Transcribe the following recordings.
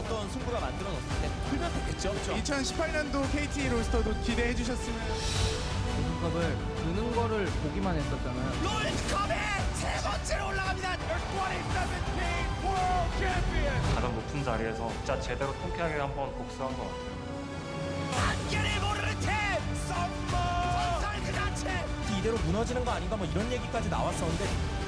어떤 승부가 만들어졌을 때 풀면 됐겠죠. 2018년도 KT 롤스터도 기대해 주셨으면 롤드컵을 드는 거를 보기만 했었잖아요. 롤드컵에 세 번째로 올라갑니다. 가장 높은 자리에서 진짜 제대로 통쾌하게 한번 복수한 것 같아요. 한계를 모르는 팀 전설 그 자체. 이대로 무너지는 거 아닌가 뭐 이런 얘기까지 나왔었는데.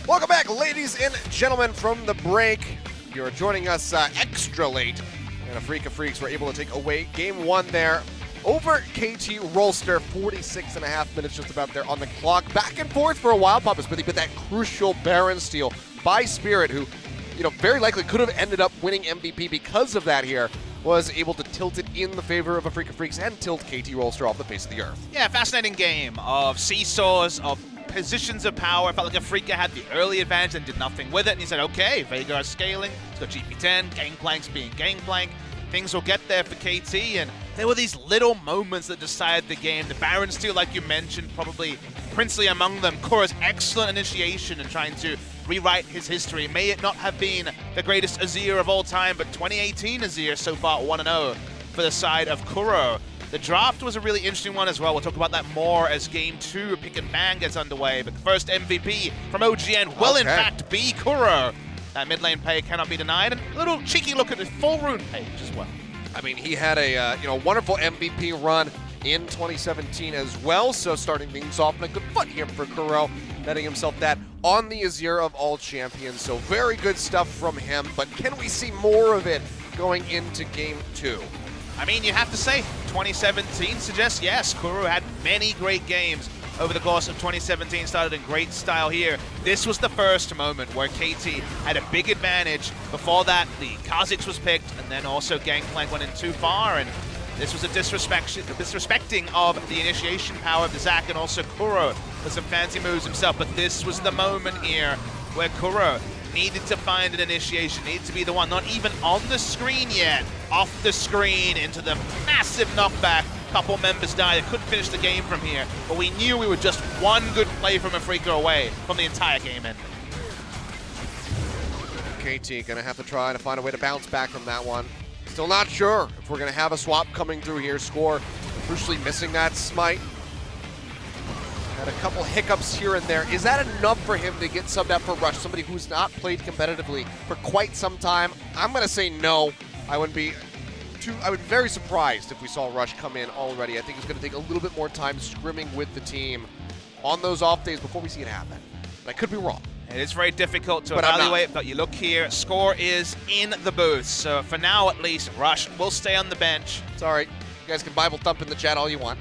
Welcome back, ladies and gentlemen, from the break. You're joining us extra late, and Afreeca Freecs were able to take away game one there over KT Rolster. 46.5 minutes just about there on the clock. Back and forth for a while, Papa Smithy, but that crucial Baron steal by Spirit, who, you know, very likely could have ended up winning MVP because of that here, was able to tilt it in the favor of Afreeca Freecs and tilt KT Rolster off the face of the earth. Yeah, fascinating game of seesaws, of positions of power. I felt like Afreeca had the early advantage and did nothing with it. And he said, okay, Veigar scaling, he's got GP10, Gangplank's being Gangplank. Things will get there for KT, and there were these little moments that decided the game. The Baron steal, like you mentioned, probably princely among them. Kuro's excellent initiation in trying to rewrite his history. May it not have been the greatest Azir of all time, but 2018 Azir so far 1-0 for the side of Kuro. The draft was a really interesting one as well. We'll talk about that more as Game 2 pick and ban gets underway. But the first MVP from OGN will in fact be Kuro. That mid lane play cannot be denied. And a little cheeky look at the full rune page as well. I mean, he had a wonderful MVP run in 2017 as well. So starting things off on a good foot here for Kuro, netting himself that on the Azir of all champions. So very good stuff from him. But can we see more of it going into Game 2? I mean, you have to say, 2017 suggests yes. Kuro had many great games over the course of 2017, started in great style here. This was the first moment where KT had a big advantage. Before that, the Kha'Zix was picked, and then also Gangplank went in too far, and this was a disrespecting of the initiation power of the Zac and also Kuro with some fancy moves himself. But this was the moment here where Kuro needed to find an initiation, needed to be the one, not even on the screen yet, off the screen into the massive knockback. Couple members died, they couldn't finish the game from here, but we knew we were just one good play from Afreeca away from the entire game ending. KT gonna have to try to find a way to bounce back from that one. Still not sure if we're gonna have a swap coming through here. Score crucially missing that smite. Had a couple hiccups here and there. Is that enough for him to get subbed out for Rush? Somebody who's not played competitively for quite some time? I'm gonna say no. I would be very surprised if we saw Rush come in already. I think it's gonna take a little bit more time scrimming with the team on those off days before we see it happen. But I could be wrong. It is very difficult to evaluate, but you look here, score is in the booth. So for now at least, Rush will stay on the bench. It's all right. You guys can Bible thump in the chat all you want.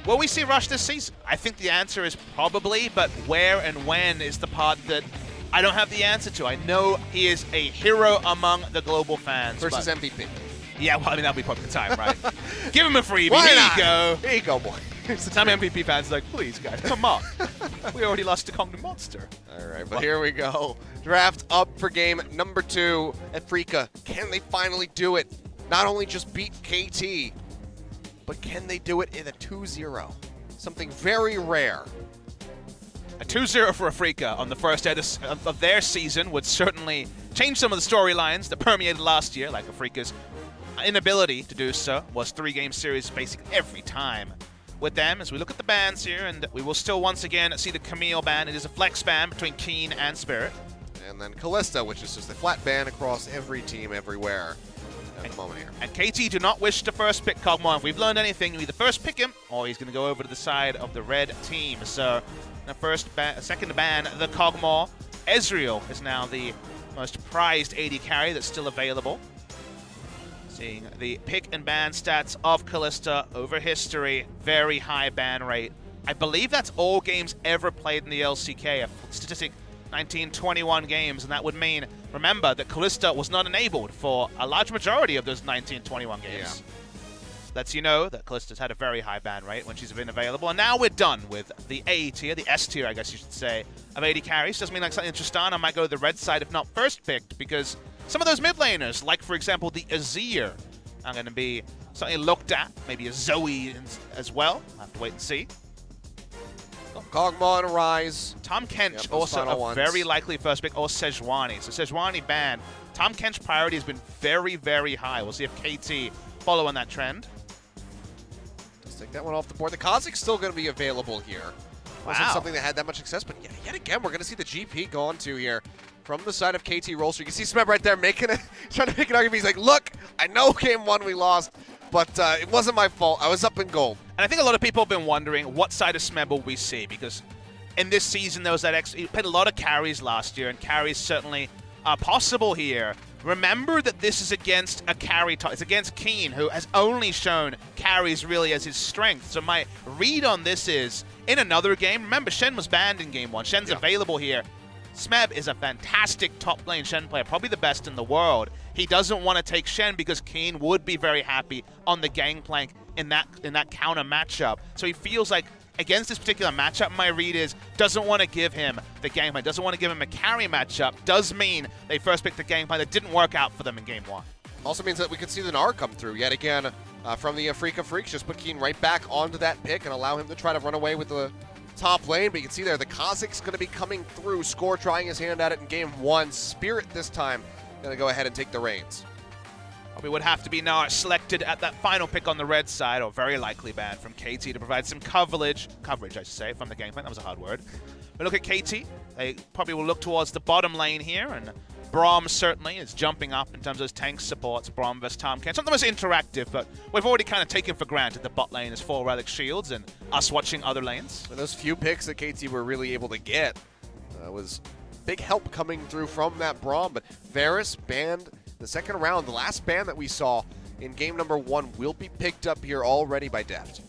Will we see Rush this season? I think the answer is probably, but where and when is the part that I don't have the answer to. I know he is a hero among the global fans. Versus MVP. Yeah, well, I mean, that'll be probably the time, right? Give him a freebie. Why Here not? you go. Here you go, boy. Some MVP fans are like, please, guys, come on. We already lost to Kongdom Monster. All right, but here we go. Draft up for game number 2 at Afreeca. Can they finally do it? Not only just beat KT, but can they do it in a 2-0? Something very rare. A 2-0 for Afreeca on the first of their season would certainly change some of the storylines that permeated last year, like Afreeca's inability to do so was 3-game series basically every time with them. As we look at the bans here, and we will still once again see the Camille ban. It is a flex ban between Kiin and Spirit. And then Callista, which is just a flat ban across every team everywhere at the moment here. And KT do not wish to first pick Kog'Maw. If we've learned anything, you either first pick him, or he's going to go over to the side of the red team. So, second to ban the Kog'Maw. Ezreal is now the most prized AD carry that's still available. Seeing the pick and ban stats of Callista over history, very high ban rate I believe that's all games ever played in the LCK. A statistic 1921 games, and that would mean, remember, that Kalista was not enabled for a large majority of those 1921 games. Yeah. Lets you know that Kalista's had a very high ban rate when she's been available. And now we're done with the A tier, the S tier, I guess you should say, of AD carries. Doesn't mean like something Tristana might go to the red side if not first picked, because some of those mid laners, like for example the Azir, are going to be something looked at. Maybe a Zoe as well. We'll have to wait and see. Kog'Maw and Rise. Tahm Kench, Yep, those also final a ones. very likely first pick, or Sejuani. So Sejuani banned. Tahm Kench priority has been very, very high. We'll see if KT follow on that trend. Let's take that one off the board. The Kha'Zix still going to be available here. Wasn't Wow. something that had that much success, but yet again, we're going to see the GP go on to here from the side of KT Rolster. You can see Smeb right there making it, trying to make an argument. He's like, look, I know game one we lost, but it wasn't my fault. I was up in gold. And I think a lot of people have been wondering what side of Smeb will we see, because in this season there was that he played a lot of carries last year, and carries certainly are possible here. Remember that this is against a carry type. It's against Kiin, who has only shown carries really as his strength. So my read on this is, in another game, remember Shen was banned in game one. Shen's available here. Smeb is a fantastic top lane Shen player, probably the best in the world. He doesn't want to take Shen because Kiin would be very happy on the Gangplank in that counter matchup. So he feels like against this particular matchup, my read is doesn't want to give him the Gangplank, doesn't want to give him a carry matchup. Does mean they first picked the Gangplank that didn't work out for them in game one. Also means that we could see the Gnar come through yet again from the Afreeca Freecs. Just put Kiin right back onto that pick and allow him to try to run away with the top lane. But you can see there, the Kha'Zix going to be coming through. Score trying his hand at it in game one. Spirit this time going to go ahead and take the reins. We would have to be now selected at that final pick on the red side, or very likely banned from KT to provide some coverage I should say, from the Gangplank. That was a hard word. But look at KT. They probably will look towards the bottom lane here, and Braum certainly is jumping up in terms of his tank supports. Braum versus Tahm Kench. Not the most interactive, but we've already kind of taken for granted the bot lane is 4 relic shields and us watching other lanes. And those few picks that KT were really able to get was big help coming through from that Braum. But Varus banned the second round. The last ban that we saw in game number 1 will be picked up here already by Deft.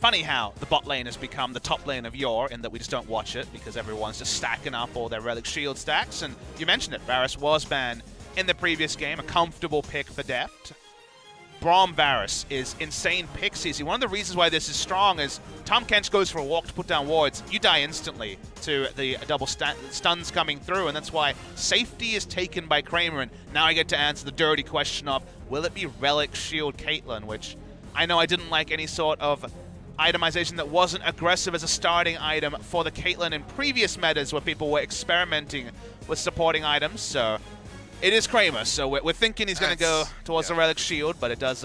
Funny how the bot lane has become the top lane of yore, in that we just don't watch it because everyone's just stacking up all their relic shield stacks. And you mentioned it, Varus was banned in the previous game, a comfortable pick for Deft. Braum Varus is insane pick, CC. One of the reasons why this is strong is Tahm Kench goes for a walk to put down wards. You die instantly to the double stuns coming through, and that's why safety is taken by Kramer. And now I get to answer the dirty question of, will it be relic shield Caitlyn, which I know I didn't like any sort of itemization that wasn't aggressive as a starting item for the Caitlyn in previous metas where people were experimenting with supporting items. So it is Kramer, so we're thinking he's going to go towards the relic shield, but it does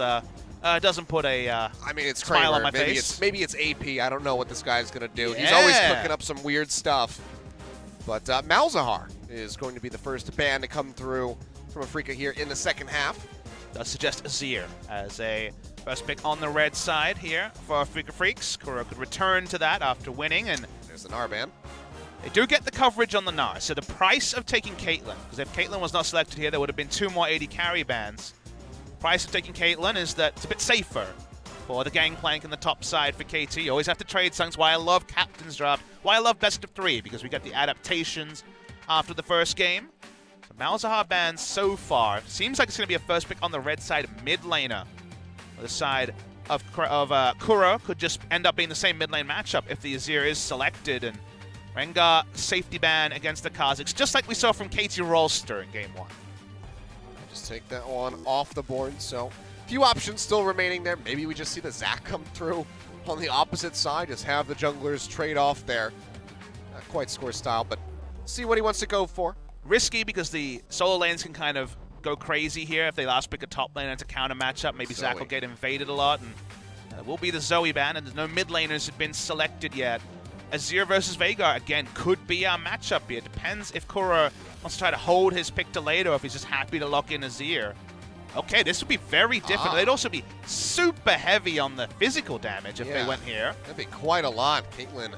doesn't put a I mean, it's smile Kramer. on my face. Maybe it's AP. I don't know what this guy's going to do. Yeah. He's always cooking up some weird stuff. But Malzahar is going to be the first ban to come through from Afreeca here in the second half. Does suggest Azir as a first pick on the red side here for Afreeca Freecs. Kuro could return to that after winning, and There's an Gnar ban. they do get the coverage on the Gnar. So the price of taking Caitlyn, because if Caitlyn was not selected here, there would have been 2 more AD carry bans. Price of taking Caitlyn is that it's a bit safer for the Gangplank in the top side for KT. You always have to trade songs. Why I love Captain's Draft. Why I love Best of 3, because we got the adaptations after the first game. So Malzahar bans so far. Seems like it's going to be a first pick on the red side mid laner. The side of Kuro could just end up being the same mid lane matchup if the Azir is selected. And Rengar safety ban against the Kha'Zix, just like we saw from KT Rolster in game 1. Just take that one off the board. So a few options still remaining there. Maybe we just see the Zac come through on the opposite side. Just have the junglers trade off there. Not quite score style, but see what he wants to go for. Risky because the solo lanes can kind of go crazy here if they last pick a top lane and it's a counter matchup. Maybe Zac will get invaded a lot, and it will be the Zoe ban, and there's no mid laners have been selected yet. Azir versus Veigar, again, could be our matchup here. Depends if Kuro wants to try to hold his pick to later, or if he's just happy to lock in Azir. Okay, this would be very different. They'd also be super heavy on the physical damage if they went here. That'd be quite a lot. Caitlyn,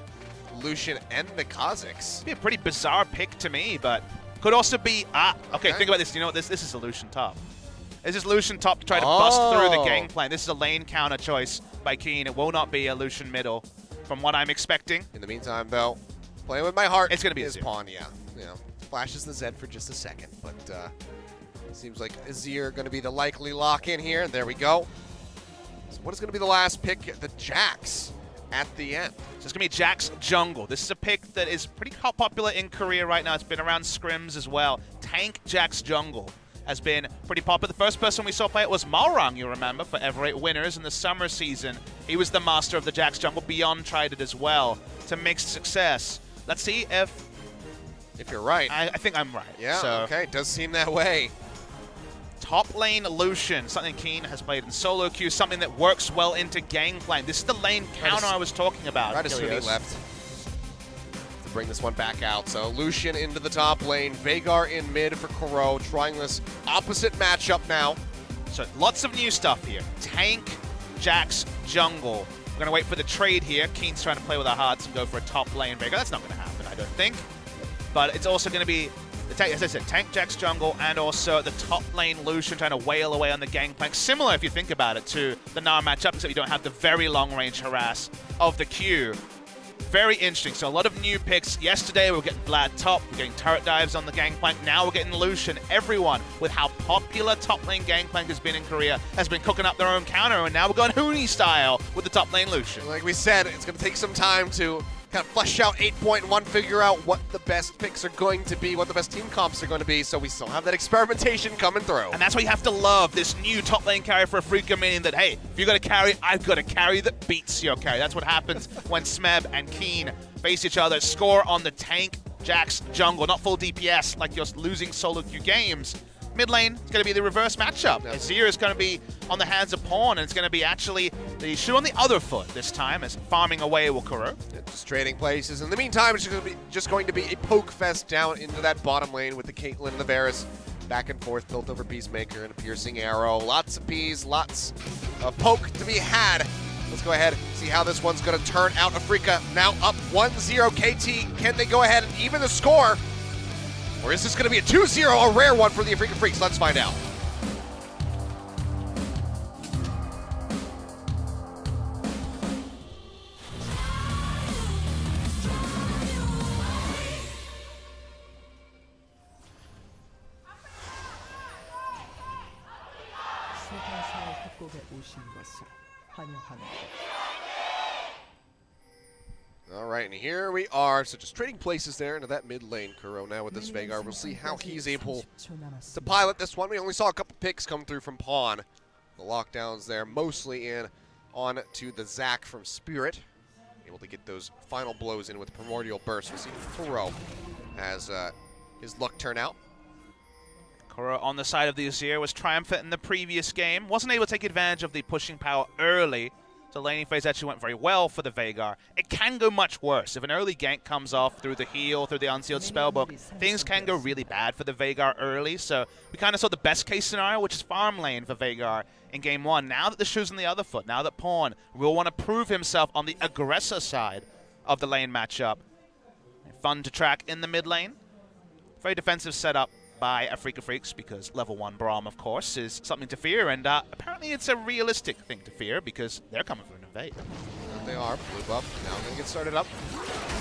Lucian, and the Kha'Zix. It'd be a pretty bizarre pick to me, but could also be... Okay, think about this. You know what? This is a Lucian top. This is Lucian top to try to bust through the Gangplank. This is a lane counter choice by Kiin. It will not be a Lucian middle. from what I'm expecting. In the meantime, though, playing with my heart. It's gonna be his Azir. pawn. Yeah, flashes the Zed for just a second, but seems like Azir going to be the likely lock in here. And there we go. So what is going to be the last pick? The Jax at the end. So it's going to be Jax Jungle. This is a pick that is pretty popular in Korea right now. It's been around scrims as well. Tank Jax Jungle has been pretty popular. The first person we saw play it was Malrang, you remember, for Ever8 Winners in the summer season. He was the master of the Jax Jungle. Beyond tried it as well to mixed success. Let's see if you're right. I think I'm right. Yeah, so, okay. It does seem that way. Top lane Lucian, something Kiin has played in solo queue, something that works well into Gangplank. This is the lane counter I was talking about. Right, assuming left to bring this one back out. So Lucian into the top lane, Veigar in mid for Kuro, trying this opposite matchup now. So lots of new stuff here. Tank, Jax, jungle. We're gonna wait for the trade here. Kiin's trying to play with our hearts and go for a top lane Veigar. That's not gonna happen, I don't think. But it's also gonna be, as I said, Tank, Jax, jungle, and also the top lane Lucian trying to wail away on the Gangplank. Similar, if you think about it, to the Tahm matchup, except you don't have the very long-range harass of the Q. Very interesting. So a lot of new picks. Yesterday, we were getting Vlad top. We're getting turret dives on the Gangplank. Now we're getting Lucian. Everyone, with how popular top lane Gangplank has been in Korea, has been cooking up their own counter, and now we're going Huni style with the top lane Lucian. Like we said, it's going to take some time to kind of flesh out 8.1, figure out what the best picks are going to be, what the best team comps are going to be, so we still have that experimentation coming through. And that's why you have to love this new top lane carry for Afreeca, meaning that, hey, if you got a carry, I've got a carry that beats your carry. That's what happens when Smeb and Kiin face each other. Score on the Tank, Jax, jungle. Not full DPS like you're losing solo queue games. Mid lane, it's going to be the reverse matchup. Azir is going to be on the hands of Pawn, and it's going to be actually the shoe on the other foot this time as farming away with Kuro. Just trading places. In the meantime, it's just going to be a poke fest down into that bottom lane with the Caitlyn and the Varus. Back and forth, built over Peacemaker and a piercing arrow. Lots of P's, lots of poke to be had. Let's go ahead and see how this one's going to turn out. Afreeca now up 1-0. KT, can they go ahead and even the score? Or is this going to be a 2-0, a rare one for the Afreeca Freecs? Let's find out. All right, and here we are. So just trading places there into that mid lane. Kuro now with this Veigar. We'll see how he's able to pilot this one. We only saw a couple picks come through from Pawn. The lockdowns there mostly in on to the Zac from Spirit. Able to get those final blows in with Primordial Burst. We'll see if Kuro has his luck turn out. Kuro on the side of the Azir was triumphant in the previous game. Wasn't able to take advantage of the pushing power early. So laning phase actually went very well for the Veigar. It can go much worse. If an early gank comes off through the heal, through the unsealed spellbook, things can go really bad for the Veigar early. So we kind of saw the best case scenario, which is farm lane for Veigar in game one. Now that the shoe's on the other foot, now that Pawn will want to prove himself on the aggressor side of the lane matchup. Fun to track in the mid lane. Very defensive setup by Afreeca Freecs, because level 1 Braum, of course, is something to fear, and apparently it's a realistic thing to fear because they're coming for an invade. They are. Blue buff now going to get started up.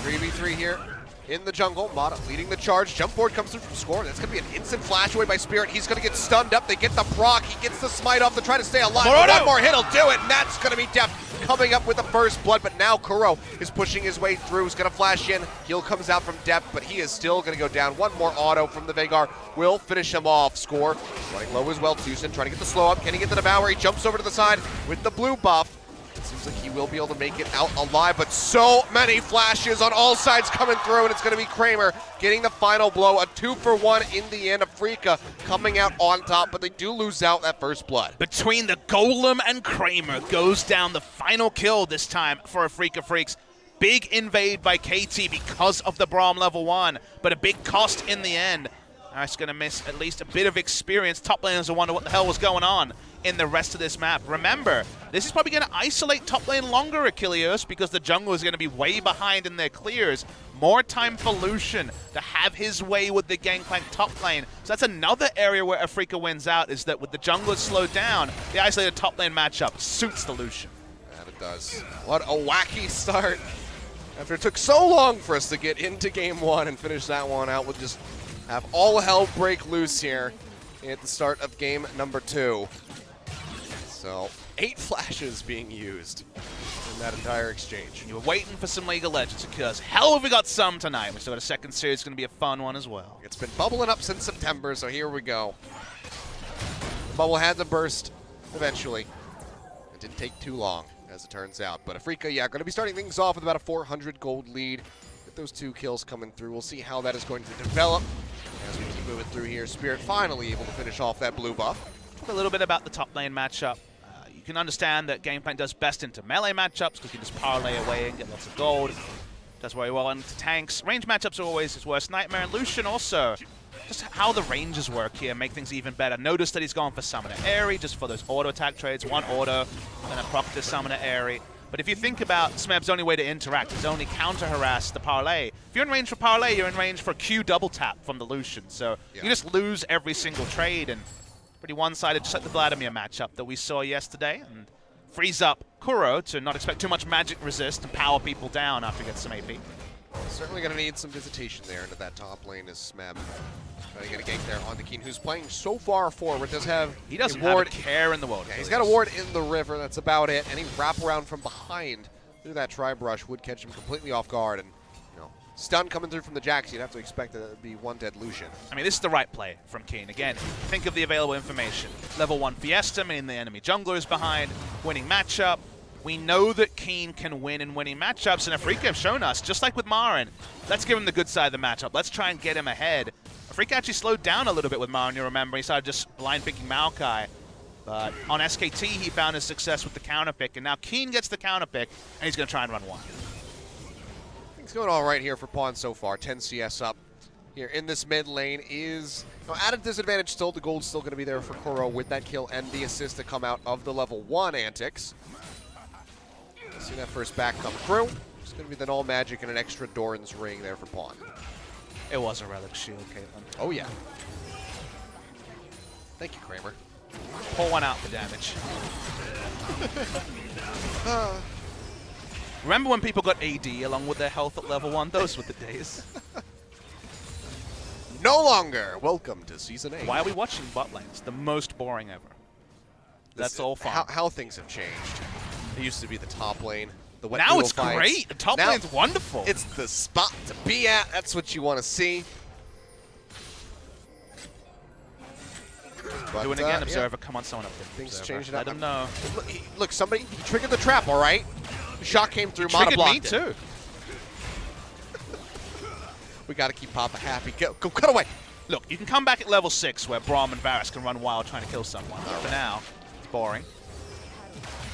3v3 here in the jungle. Mata leading the charge. Jump board comes through from Score. That's going to be an instant flash away by Spirit. He's going to get stunned up. They get the proc. He gets the smite off to try to stay alive. One more hit will do it, and that's going to be Deft coming up with the first blood, but now Kuro is pushing his way through. He's going to flash in. Heal comes out from Deft, but he is still going to go down. One more auto from the Veigar will finish him off. Score running low as well. TusiN trying to get the slow up. Can he get the Devour? He jumps over to the side with the blue buff. It seems like he will be able to make it out alive, but so many flashes on all sides coming through, and it's going to be Kramer getting the final blow. A 2-for-1 in the end. Afreeca coming out on top, but they do lose out that first blood. Between the Golem and Kramer goes down the final kill this time for Afreeca Freecs. Big invade by KT because of the Braum level 1, but a big cost in the end. It's going to miss at least a bit of experience. Top laners will wonder what the hell was going on in the rest of this map. Remember, this is probably going to isolate top lane longer, Achilles, because the jungle is going to be way behind in their clears. More time for Lucian to have his way with the Gangplank top lane. So that's another area where Afreeca wins out, is that with the jungle slowed down, the isolated top lane matchup suits the Lucian. The it does. What a wacky start. After it took so long for us to get into game one and finish that one out, we'll just have all hell break loose here at the start of game number 2. So 8 flashes being used in that entire exchange. You were waiting for some League of Legends because hell have we got some tonight. We still got a second series. It's going to be a fun one as well. It's been bubbling up since September, so here we go. The bubble had to burst eventually. It didn't take too long, as it turns out. But Afreeca, yeah, going to be starting things off with about a 400 gold lead. With those 2 kills coming through, we'll see how that is going to develop as we keep moving through here. Spirit finally able to finish off that blue buff. Talk a little bit about the top lane matchup. You can understand that Gangplank does best into melee matchups because you can just parlay away and get lots of gold. Does very well into tanks. Range matchups are always his worst nightmare. And Lucian also, just how the ranges work here make things even better. Notice that he's going for Summoner Airy just for those auto attack trades. 1 auto, then a proc to Summoner Airy. But if you think about Smeb's only way to interact is only counter-harass the parlay. If you're in range for parlay, you're in range for Q double tap from the Lucian. So you just lose every single trade, and pretty one-sided, just like the Vladimir matchup that we saw yesterday. And frees up Kuro to not expect too much magic resist and power people down after he gets some AP. Certainly going to need some visitation there into that top lane as Smeb trying to get a gank there on the Kiin, who's playing so far forward. He doesn't have a care in the world. Yeah, he's got a ward in the river. That's about it. Any wraparound from behind through that tri-brush would catch him completely off guard. And stun coming through from the Jax, you'd have to expect that it would be one dead Lucian. I mean, this is the right play from Kiin. Again, think of the available information. Level 1 Fiesta, meaning the enemy jungler is behind, winning matchup. We know that Kiin can win in winning matchups, and Afreeca have shown us, just like with Marin, let's give him the good side of the matchup. Let's try and get him ahead. Afreeca actually slowed down a little bit with Marin, you remember. He started just blind picking Maokai. But on SKT, he found his success with the counter pick, and now Kiin gets the counter pick, and he's going to try and run one. It's going all right here for Pawn so far. 10 CS up here in this mid lane is at a disadvantage still. The gold's still going to be there for Kuro with that kill and the assist to come out of the level 1 antics. See that first back come through. It's going to be then all magic and an extra Doran's ring there for Pawn. It was a relic shield, Caitlyn. Oh, yeah. Thank you, Kramer. Pull one out for damage. Remember when people got AD along with their health at level 1? Those were the days. No longer. Welcome to Season 8. Why are we watching bot lanes? The most boring ever. That's all fun. How things have changed. It used to be the top lane. The wet now noodle it's fights. great. The top now lane's wonderful. It's the spot to be at. That's what you want to see. But, do it again, Observer. Come on, someone up there. Things Observer. changed it up. Let him know. Look, somebody he triggered the trap, all right? The shot came through, Triggered Mata me blocked too. We got to keep Papa happy. Go, cut away. Look, you can come back at level 6 where Braum and Varus can run wild trying to kill someone. For now, it's boring.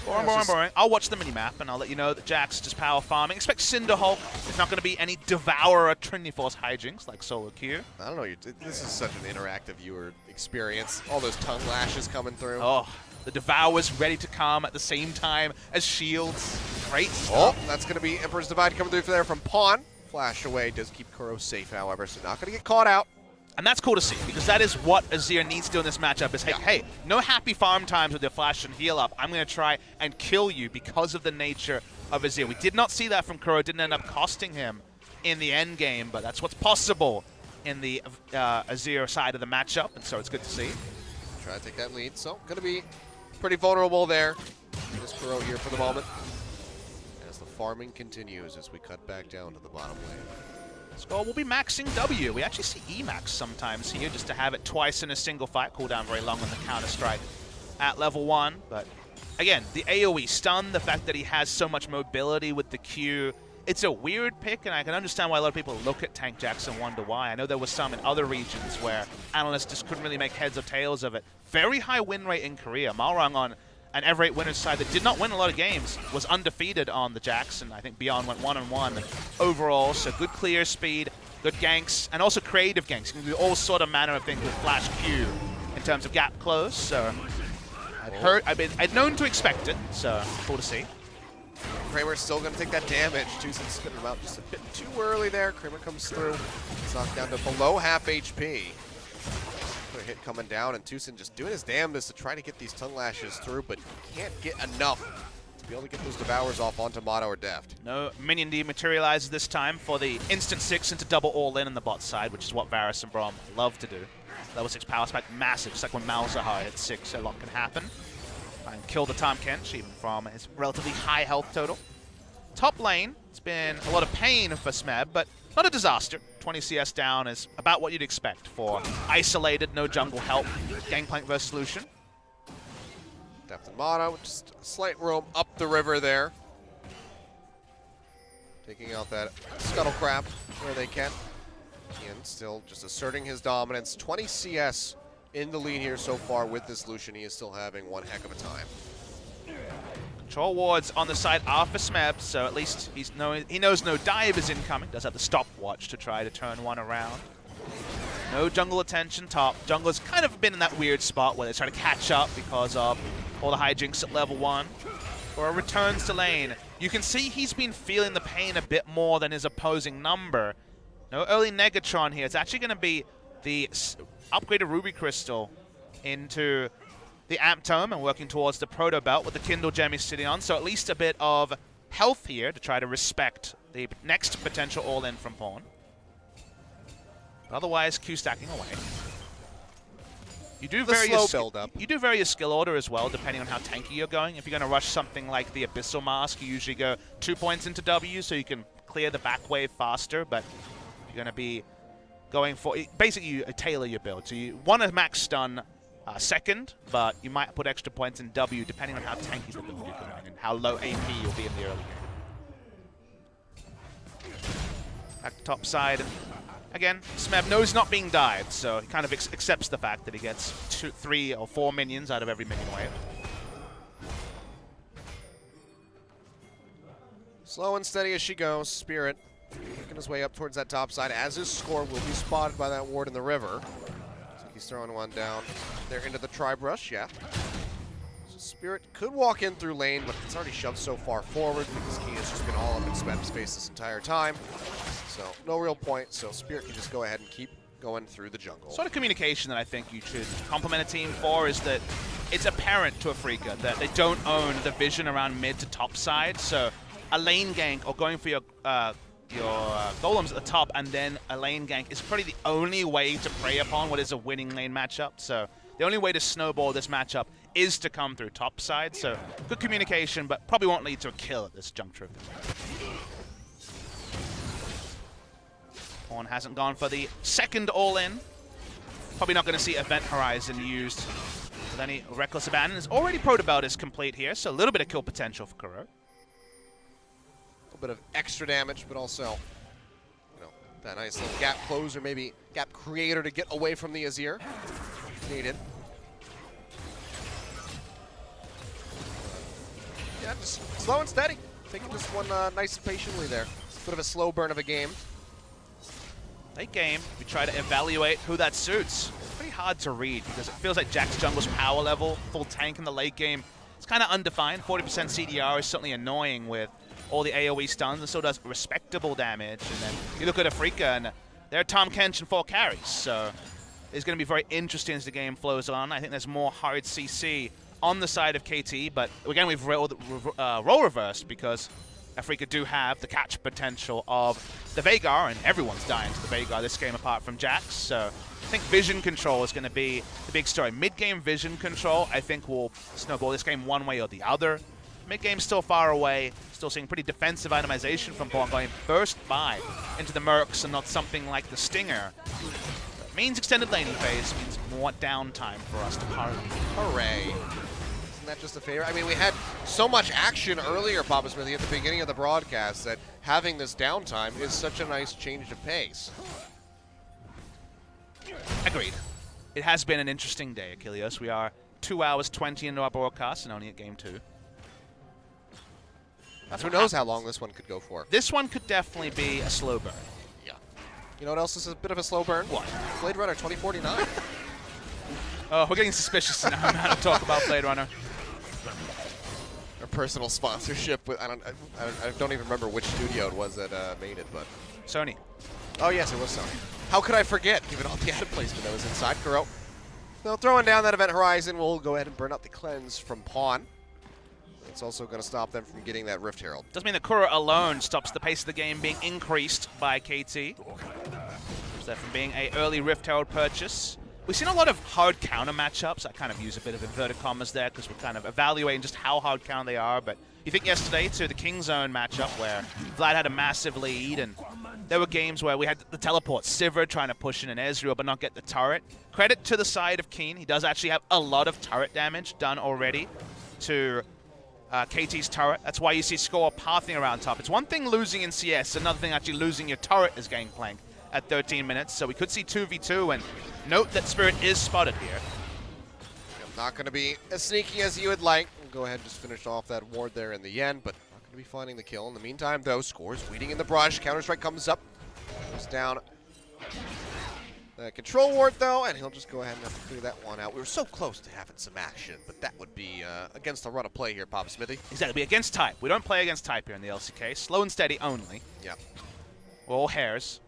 Boring. I'll watch the minimap and I'll let you know that Jax is just power farming. Expect Cinderhulk. There's not going to be any Devourer Trinity Force hijinks like Solo Q. I don't know. This is such an interactive viewer experience. All those tongue lashes coming through. Oh, the Devour's ready to come at the same time as shields. Great Oh, stuff. that's going to be Emperor's Divide coming through there from Pawn. Flash away does keep Kuro safe, however, so not going to get caught out. And that's cool to see, because that is what Azir needs to do in this matchup is, hey, no happy farm times with your flash and heal up. I'm going to try and kill you because of the nature of Azir. We did not see that from Kuro. It didn't end up costing him in the end game, but that's what's possible in the Azir side of the matchup, and so it's good to see. Try to take that lead, so going to be pretty vulnerable there. Just Kuro here for the moment. As the farming continues as we cut back down to the bottom lane. So we'll be maxing W. We actually see E-max sometimes here just to have it twice in a single fight. Cooldown very long on the counter-strike at level 1. But again, the AoE stun, the fact that he has so much mobility with the Q, it's a weird pick, and I can understand why a lot of people look at Tank Jax and wonder why. I know there was some in other regions where analysts just couldn't really make heads or tails of it. Very high win rate in Korea. Malrang on an Ever8 winner's side that did not win a lot of games was undefeated on the Jax, and I think Beyond went 1-1 overall. So good clear speed, good ganks, and also creative ganks. You can do all sort of manner of things with Flash Q in terms of gap close. So I'd known to expect it, so cool to see. Kramer's still going to take that damage. TusiN spitting him out just a bit too early there. Kramer comes through. It's knocked down to below half HP. Put a hit coming down, and TusiN just doing his damnedest to try to get these tongue lashes through, but can't get enough to be able to get those Devours off onto Motto or Deft. No minion dematerializes this time for the instant 6 into double all-in on the bot side, which is what Varus and Braum love to do. Level 6 power spike, massive, just like when Malzahar hits 6, a lot can happen. And kill the Tahm Kench, even from his relatively high health total. Top lane, it's been a lot of pain for Smeb, but not a disaster. 20 CS down is about what you'd expect for isolated, no jungle help, Gangplank versus Lucian. Deft and Motto, just a slight roam up the river there. Taking out that Scuttle Crab where they can. Kiin still just asserting his dominance. 20 CS in the lead here so far with this Lucian. He is still having one heck of a time. Control wards on the side are for Smeb, so at least he knows no dive is incoming. Does have the stopwatch to try to turn one around. No jungle attention top. Jungler's kind of been in that weird spot where they try to catch up because of all the hijinks at level 1. Or returns to lane. You can see he's been feeling the pain a bit more than his opposing number. No early Negatron here. It's actually going to be the upgraded Ruby Crystal into the Amp Tome and working towards the Proto Belt with the Kindle Gem he's sitting on. So at least a bit of health here to try to respect the next potential all-in from Pawn. But otherwise, Q stacking away. You do vary slow build up. You do vary your skill order as well, depending on how tanky you're going. If you're going to rush something like the Abyssal Mask, you usually go 2 points into W so you can clear the back wave faster. But if you're going to be going for... Basically, you tailor your build. So you want to max stun second, but you might put extra points in W depending on how tanky the build you're going and how low AP you'll be in the early game. Back to top side. Again, Smeb knows not being dived, so he kind of accepts the fact that he gets 2, 3, or 4 minions out of every minion wave. Slow and steady as she goes. Spirit making his way up towards that top side as his score will be spotted by that ward in the river. So he's throwing one down there into the tribe rush, yeah. So Spirit could walk in through lane, but it's already shoved so far forward because Kiin has just been all up in Smeb's space this entire time. So no real point, so Spirit can just go ahead and keep going through the jungle. Sort of communication that I think you should compliment a team for is that it's apparent to Afreeca that they don't own the vision around mid to top side. So a lane gank or going for your golems at the top and then a lane gank is probably the only way to prey upon what is a winning lane matchup. So the only way to snowball this matchup is to come through top side. So good communication, but probably won't lead to a kill at this juncture. Pawn hasn't gone for the second all-in. Probably not going to see Event Horizon used with any reckless abandon. His already Proto Belt is complete here, so a little bit of kill potential for Kuro. A little bit of extra damage, but also, you know, that nice little gap closer, maybe gap creator to get away from the Azir. Needed. Yeah, just slow and steady. Taking this one nice and patiently there. Bit of a slow burn of a game. Late game, we try to evaluate who that suits. Pretty hard to read because it feels like Jack's jungle's power level, full tank in the late game, it's kind of undefined. 40% CDR is certainly annoying with all the AoE stuns and still does respectable damage. And then you look at Afreeca and they're Tahm Kench and 4 carries. So it's going to be very interesting as the game flows on. I think there's more hard CC on the side of KT, but again, we've role reversed because Afreeca do have the catch potential of the Veigar, and everyone's dying to the Veigar this game apart from Jax. So I think vision control is going to be the big story. Mid-game vision control, I think, will snowball this game one way or the other. Mid-game's still far away, still seeing pretty defensive itemization from Pawn going burst by into the Mercs and not something like the Stinger. That means extended laning phase, means more downtime for us to parry. Hooray. Isn't that just a favor? I mean, we had so much action earlier, Papa Smithy, at the beginning of the broadcast that having this downtime is such a nice change of pace. Agreed. It has been an interesting day, Achilles. We are 2 hours 20 into our broadcast and only at game 2. Who knows how long this one could go for? This one could definitely be a slow burn. Yeah. You know what else is a bit of a slow burn? What? Blade Runner 2049. Oh, we're getting suspicious now. I'm going to talk about Blade Runner. Our personal sponsorship with I don't even remember which studio it was that made it, but Sony. oh yes, it was Sony. How could I forget, given all the ad placement that was inside Kuro? So throwing down that Event Horizon, we'll go ahead and burn out the cleanse from Pawn. It's also going to stop them from getting that Rift Herald. Doesn't mean that Kuro alone stops the pace of the game being increased by KT. Stops that from being an early Rift Herald purchase. We've seen a lot of hard counter matchups. I kind of use a bit of inverted commas there because we're kind of evaluating just how hard counter they are. But you think yesterday to the King Zone matchup where Vlad had a massive lead, and there were games where we had the teleport Sivir trying to push in an Ezreal but not get the turret. Credit to the side of Kiin. He does actually have a lot of turret damage done already to KT's turret. That's why you see score pathing around top. It's one thing losing in CS, another thing actually losing your turret as Gangplank at 13 minutes. So we could see 2v2, and note that Spirit is spotted here. Not going to be as sneaky as you would like. We'll go ahead and just finish off that ward there in the end, but not going to be finding the kill. In the meantime, though, Score's waiting in the brush. Counter-Strike comes up. Goes down the control ward, though, and he'll just go ahead and have to clear that one out. We were so close to having some action, but that would be against the run of play here, Papa Smithy. Exactly, against type. We don't play against type here in the LCK. Slow and steady only. Yep. We're all hares.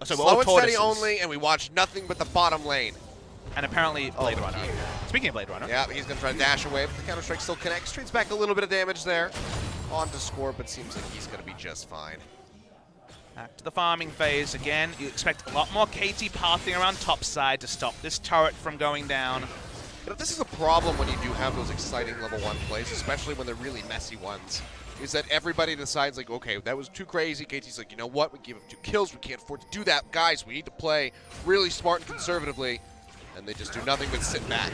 So we're Slow all and steady tortoises. only, and we watch nothing but the bottom lane. And apparently Blade Runner. yeah. Speaking of Blade Runner. Yeah, he's going to try to dash away, but the Counter-Strike still connects. Trades back a little bit of damage there. On to Score, but seems like he's going to be just fine. Back to the farming phase again. You expect a lot more KT pathing around top side to stop this turret from going down. You know, this is a problem when you do have those exciting level 1 plays, especially when they're really messy ones, is that everybody decides, like, okay, that was too crazy. KT's like, you know what? We gave up 2 kills. We can't afford to do that. Guys, we need to play really smart and conservatively. And they just do nothing but sit back.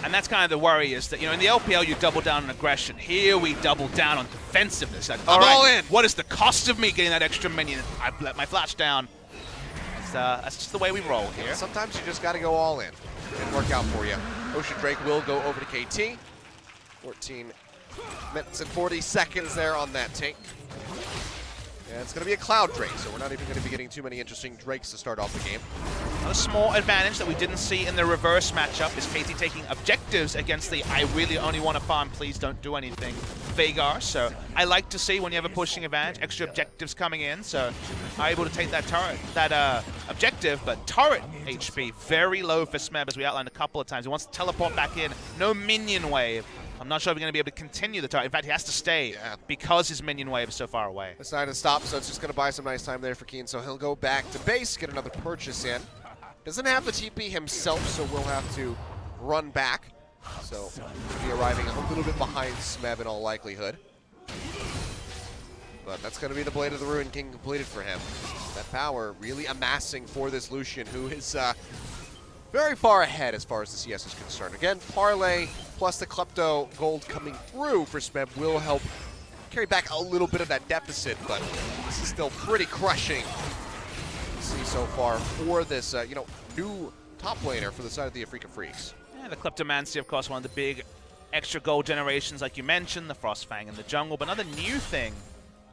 And that's kind of the worry, is that, you know, in the LPL you double down on aggression. Here we double down on defensiveness. Like, all in. What is the cost of me getting that extra minion? I've let my flash down. That's just the way we roll here. Sometimes you just got to go all in. Didn't work out for you. Ocean Drake will go over to KT. 14 minutes and 40 seconds there on that tank. And it's going to be a Cloud Drake, so we're not even going to be getting too many interesting Drakes to start off the game. A small advantage that we didn't see in the reverse matchup is KT taking objectives against the I really only want to farm, please don't do anything Veigar. So I like to see when you have a pushing advantage, extra objectives coming in. So are able to take that turret, that objective, but turret HP very low for Smeb, as we outlined a couple of times. He wants to teleport back in, no minion wave. I'm not sure if we're going to be able to continue the turret. In fact, he has to stay because his minion wave is so far away. Decided to stop, so it's just going to buy some nice time there for Kiin. So he'll go back to base, get another purchase in. Doesn't have the TP himself, so we'll have to run back. So he'll be arriving a little bit behind Smeb in all likelihood. But that's going to be the Blade of the Ruin King completed for him. That power really amassing for this Lucian, who is very far ahead as far as the CS is concerned. Again, Parlay plus the Klepto gold coming through for Smeb will help carry back a little bit of that deficit, but this is still pretty crushing to see so far for this, new top laner for the side of the Afreeca Freecs. Yeah, the Kleptomancy, of course, one of the big extra gold generations, like you mentioned, the Frostfang in the jungle. But another new thing,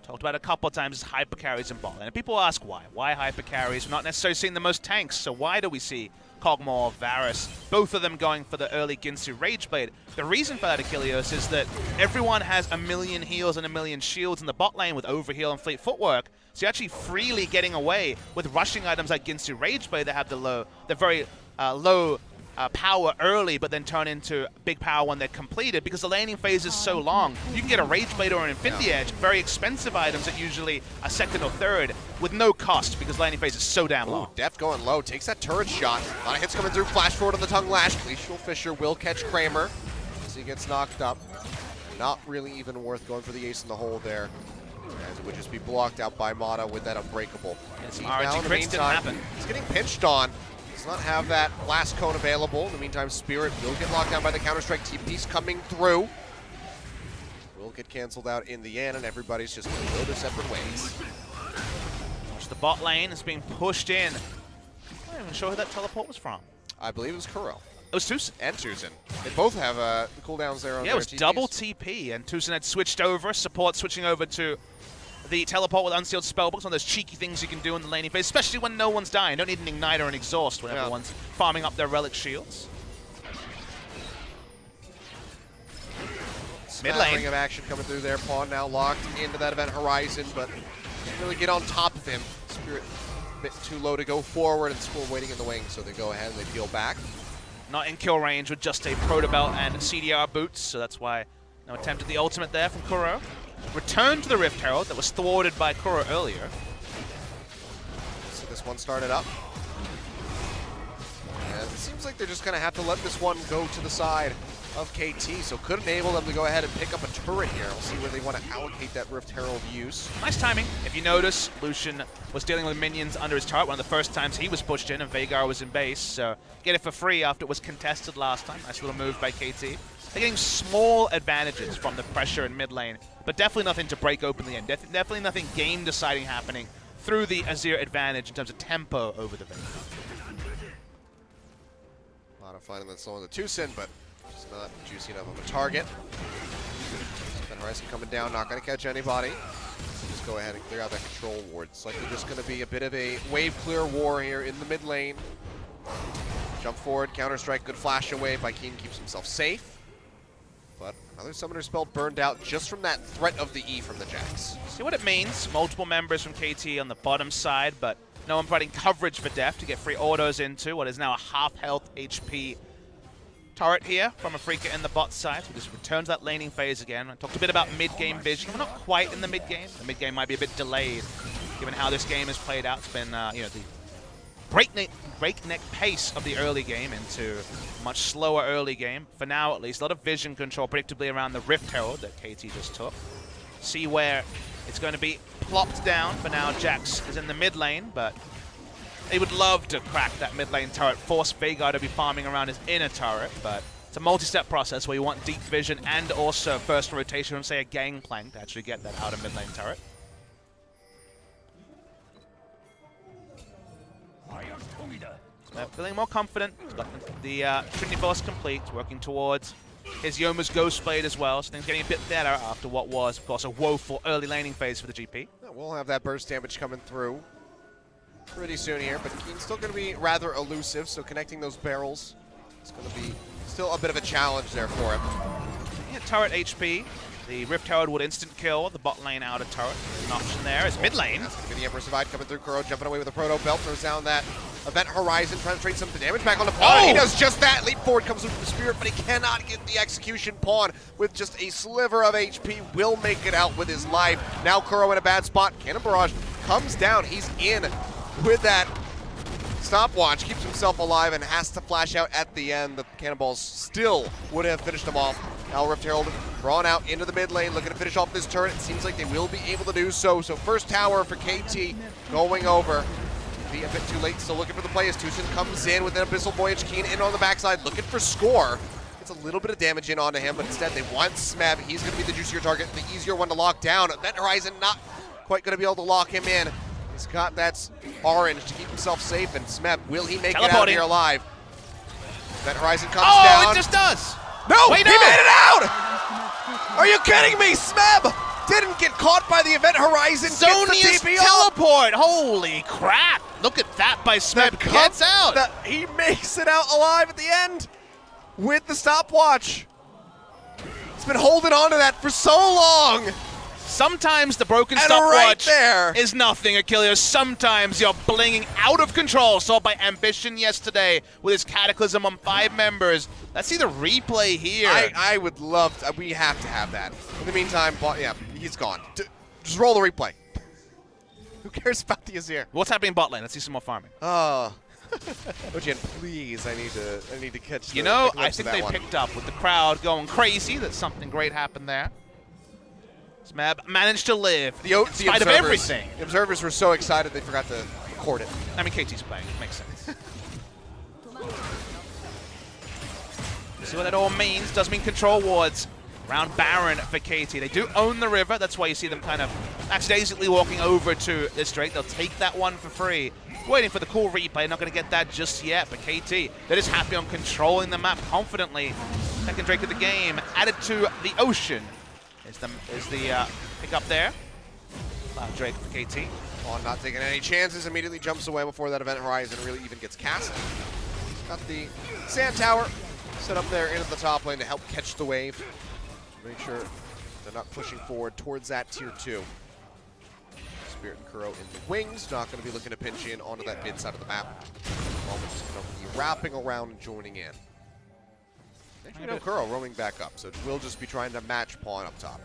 talked about a couple of times, is hyper carries in bot lane. And people ask why. Why hyper carries? We're not necessarily seeing the most tanks, so why do we see Kog'Maw, Varus, both of them going for the early Ginsu Rageblade? The reason for that, Achilles, is that everyone has a million heals and a million shields in the bot lane with overheal and fleet footwork. So you're actually freely getting away with rushing items like Ginsu Rageblade that have the very low power early, but then turn into big power when they're completed, because the laning phase is so long. You can get a Rageblade or an Infinity Edge, very expensive items that usually are second or third, with no cost, because laning phase is so damn long. Deft going low, takes that turret shot. A lot of hits coming through, flash forward on the tongue lash. Glacial Fissure will catch Kramer as he gets knocked up. Not really even worth going for the ace in the hole there, as it would just be blocked out by Mata with that Unbreakable. Yes, RNG crits didn't happen. He's getting pinched on. Does not have that last cone available. In the meantime, Spirit will get locked down by the Counter-Strike. TP's coming through. Will get canceled out in the end, and everybody's just going to go their separate ways. The bot lane is being pushed in. I'm not even sure who that teleport was from. I believe it was Kuro. It was TusiN. And TusiN. They both have cooldowns there on Yeah, their it was TPs. double TP, and TusiN had switched over, support switching over to the teleport with unsealed spellbooks, one of those cheeky things you can do in the laning phase, especially when no one's dying. Don't need an Ignite or an Exhaust when everyone's farming up their relic shields. Mid lane of action coming through there. Pawn now locked into that event horizon, but can't really get on top of him. Spirit a bit too low to go forward, and School waiting in the wing, so they go ahead and they peel back. not in kill range with just a Protobelt and CDR boots, so that's why No attempt at the ultimate there from Kuro. Return to the Rift Herald that was thwarted by Kuro earlier. So this one started up. And it seems like they're just going to have to let this one go to the side of KT, so could enable them to go ahead and pick up a turret here. We'll see where they want to allocate that Rift Herald use. Nice timing. If you notice, Lucian was dealing with minions under his turret, one of the first times he was pushed in, and Veigar was in base, so get it for free after it was contested last time. Nice little move by KT. They're getting small advantages from the pressure in mid lane, but definitely nothing to break open the end. Definitely nothing game-deciding happening through the Azir advantage in terms of tempo over the Veigar. A lot of fun in that slow on the TusiN, but just not juicy enough of a target. Horizon coming down, not going to catch anybody. Just go ahead and clear out that control ward. It's likely just going to be a bit of a wave clear war here in the mid lane. Jump forward, counter strike, good flash away by Kiin, keeps himself safe. But another summoner spell burned out just from that threat of the E from the Jax. See what it means? Multiple members from KT on the bottom side, but no one providing coverage for Deft to get free autos into what is now a half health HP turret here from Afreeca in the bot side. So just return to that laning phase again. I talked a bit about mid-game vision. We're not quite in the mid-game. The mid-game might be a bit delayed given how this game has played out. It's been, you know, the breakneck pace of the early game into a much slower early game. For now, at least, a lot of vision control predictably around the Rift Herald that KT just took. See where it's going to be plopped down. For now, Jax is in the mid lane, but they would love to crack that mid lane turret, force Veigar to be farming around his inner turret, but it's a multi-step process where you want deep vision and also first rotation from, say, a Gangplank to actually get that outer mid lane turret. Smeb feeling more confident. He's got the Trinity Force complete, working towards his Yoma's Ghostblade as well, so things getting a bit better after what was, of course, a woeful early laning phase for the GP. Yeah, we'll have that burst damage coming through pretty soon here, but Kiin's still going to be rather elusive, so connecting those barrels is going to be still a bit of a challenge there for him. Yeah, turret HP. The Rift Herald would instant kill the bot lane outer turret. An option there is mid lane. That's going to be the Emperor's Divide coming through. Kuro jumping away with a Proto Belt, throws down that Event Horizon, trying to trade some damage back on the pawn. Oh! He does just that. Leap forward comes with the Spirit, but he cannot get the execution pawn with just a sliver of HP. Will make it out with his life. Now Kuro in a bad spot. Cannon Barrage comes down. He's in with that stopwatch, keeps himself alive and has to flash out at the end. The cannonballs still would have finished him off. Now Rift Herald drawn out into the mid lane, looking to finish off this turret. It seems like they will be able to do so. So first tower for KT going over. Be a bit too late, still looking for the play as TusiN comes in with an Abyssal Voyage. Kiin in on the backside, looking for score. Gets a little bit of damage in onto him, but instead they want Smeb. He's going to be the juicier target, the easier one to lock down. Event Horizon not quite going to be able to lock him in. He's got that orange to keep himself safe, and Smeb, will he make it out here alive? Event Horizon comes down. Oh, it just does! No, wait, he made it out! Are you kidding me? Smeb didn't get caught by the Event Horizon. Zonia's teleport! Holy crap! Look at that by Smeb. Gets out! He makes it out alive at the end with the stopwatch. He's been holding on to that for so long. Sometimes the broken And stopwatch right is nothing, Achilles. Sometimes you're blinging out of control. Saw by Ambition yesterday with his Cataclysm on 5 members. Let's see the replay here. I would love to. We have to have that. In the meantime, yeah, he's gone. Just roll the replay. Who cares about the Azir? What's happening in bot lane? Let's see some more farming. Oh. Ojian, please, I need to catch You know, I think they picked up with the crowd going crazy that something great happened there. Smeb managed to live in spite of everything. The observers were so excited they forgot to record it. I mean, KT's playing. It makes sense. See what that all means. Does mean control wards around Baron for KT. They do own the river. That's why you see them kind of accidentally walking over to this Drake. They'll take that one for free. Waiting for the cool replay. Not going to get that just yet. But KT, they're just happy on controlling the map confidently. Second Drake of the game added to the ocean. Is the pick up there. Drake for KT. On not taking any chances, immediately jumps away before that Event Horizon really even gets cast. Got the Sand Tower set up there into the top lane to help catch the wave. Make sure they're not pushing forward towards that tier 2. Spirit and Kuro in the wings, not going to be looking to pinch in onto that mid side of the map. Moment just going to be wrapping around and joining in. You know, Kuro roaming back up, so we'll just be trying to match pawn up top.